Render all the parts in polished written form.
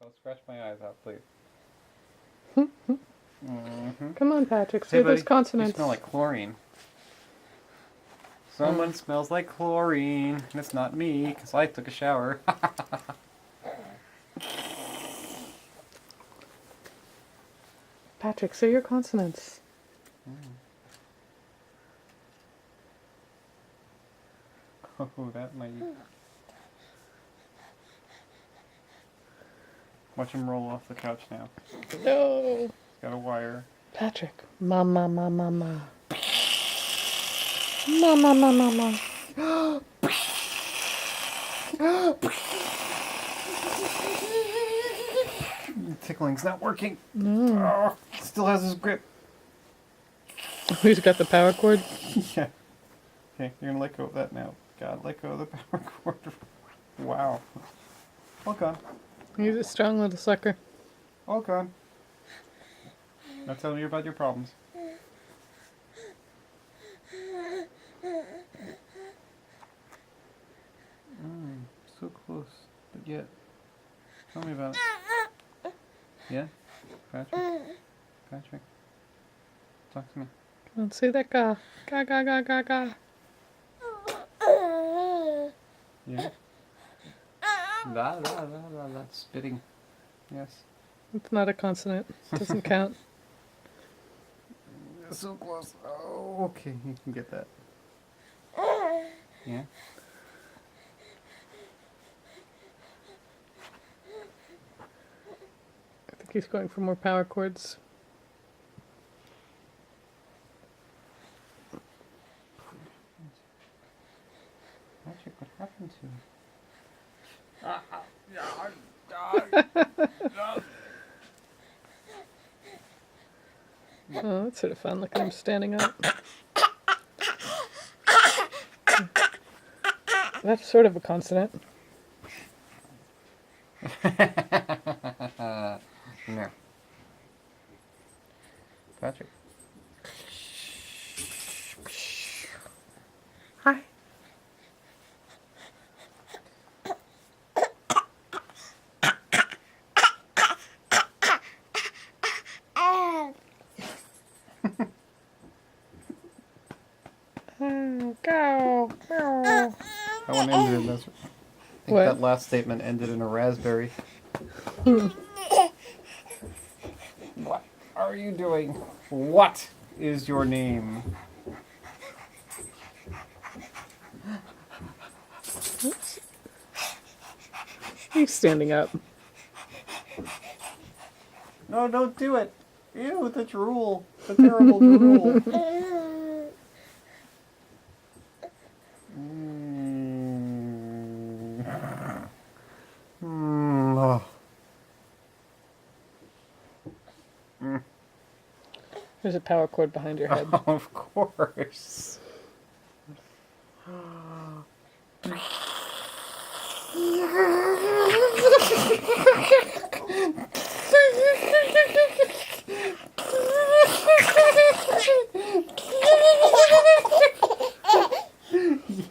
So scratch my eyes out, please. Come on, Patrick. Say Hey, those buddy, consonants. you smell like chlorine. Someone smells like chlorine. And it's not me, because I took a shower. Patrick, say your consonants. Oh, that might... Watch him roll off the couch now. No. Got a wire. Patrick. Mama, mama, mama. Mama, mama, mama. Tickling's not working. No. Oh, still has his grip. Who's got the power cord? Yeah. Okay, you're gonna let go of that now. God, let go of the power cord. Wow. All gone. He's a strong little sucker. All gone. Now tell me about your problems. So close, but yet. Tell me about it. Yeah? Patrick? Patrick? Talk to me. Come on, say that ga. Ga, ga, ga, ga, ga. Yeah? La la la la la. Spitting. Yes. It's not a consonant. It doesn't count. So close. Oh, okay, you can get that. Yeah? I think he's going for more power cords. Patrick, what happened to him? Oh, that's sort of fun. Look at him standing up. That's sort of a consonant. No. Patrick. Hi. Go. That one ended in this. I think What? that last statement ended in a raspberry. What are you doing? What is your name? He's standing up. No, don't do it. Ew, the drool. The terrible drool. Oh. There's a power cord behind your head. Of course.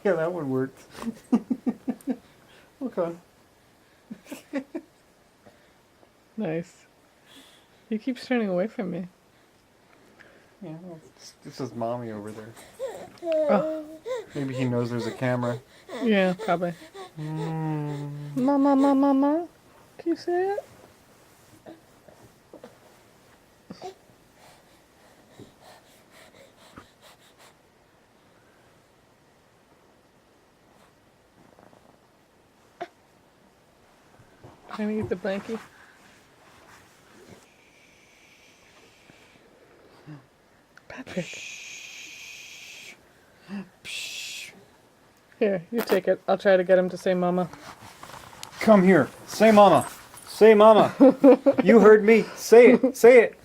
Yeah, that one worked. Okay. Nice. He keeps turning away from me. Yeah, well, this is mommy over there. Oh, Maybe he knows there's a camera. yeah, probably. Mama, mama, mama. Can you say it? Trying to get the blankie. Patrick. Here, you take it. I'll try to get him to say mama. Come here. Say mama. Say mama. You heard me. Say it. Say it.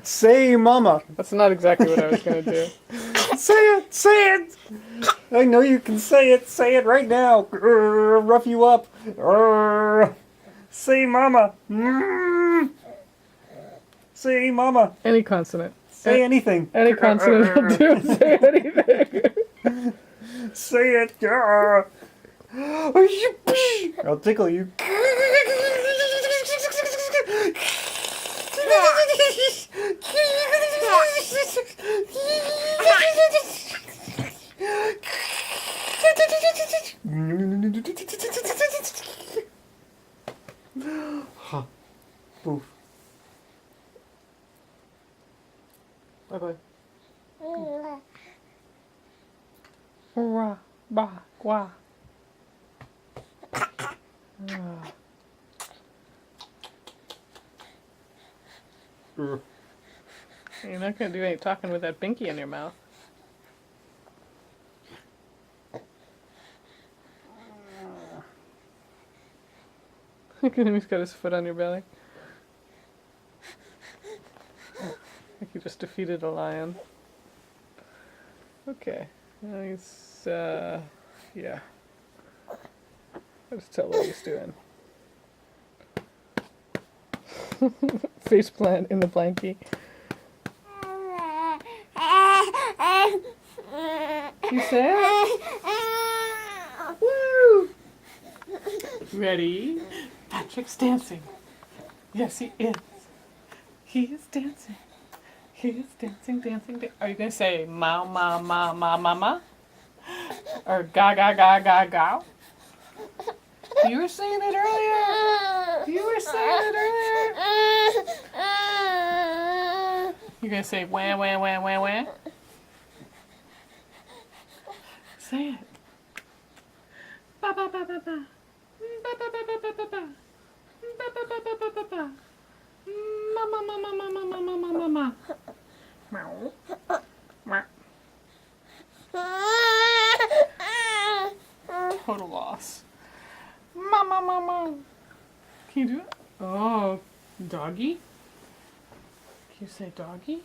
Say mama. That's not exactly what I was going to do. Say it. Say it. I know you can say it. Say it right now. Rough you up. Say mama. Say mama. Any consonant. Say anything. Any consonant will do. Say anything. Say it. I'll tickle you. Ha. Boof. Bye-bye. Ra, ba, gua. You're not going to do any talking with that binky in your mouth. Look at him, he's got his foot on your belly. Like you just defeated a lion. Okay. Well, he's, yeah. I'll just tell what he's doing. Face plant in the blankie. You say it? Woo! Ready? Patrick's dancing. Yes, he is. He is dancing. He is dancing, dancing, dancing. Are you going to say ma, ma, ma, ma, ma, ma? Or ga, ga, ga, ga, ga? You were saying it earlier. You were saying it earlier. You're going to say wah, wah, wah, wah, wah? Say it. Ba, ba, ba, ba, ba. Ba, ba, ba, ba, ba, ba, ba. Ba, ba, ba, ba, ba, ba, ba. Ma, ma, ma, ma, ma, ma, ma, ma, ma, ma, ma. Meow. Meow. Total loss. Ma, ma, ma, ma. Can you do it? Oh, doggy? Can you say doggy?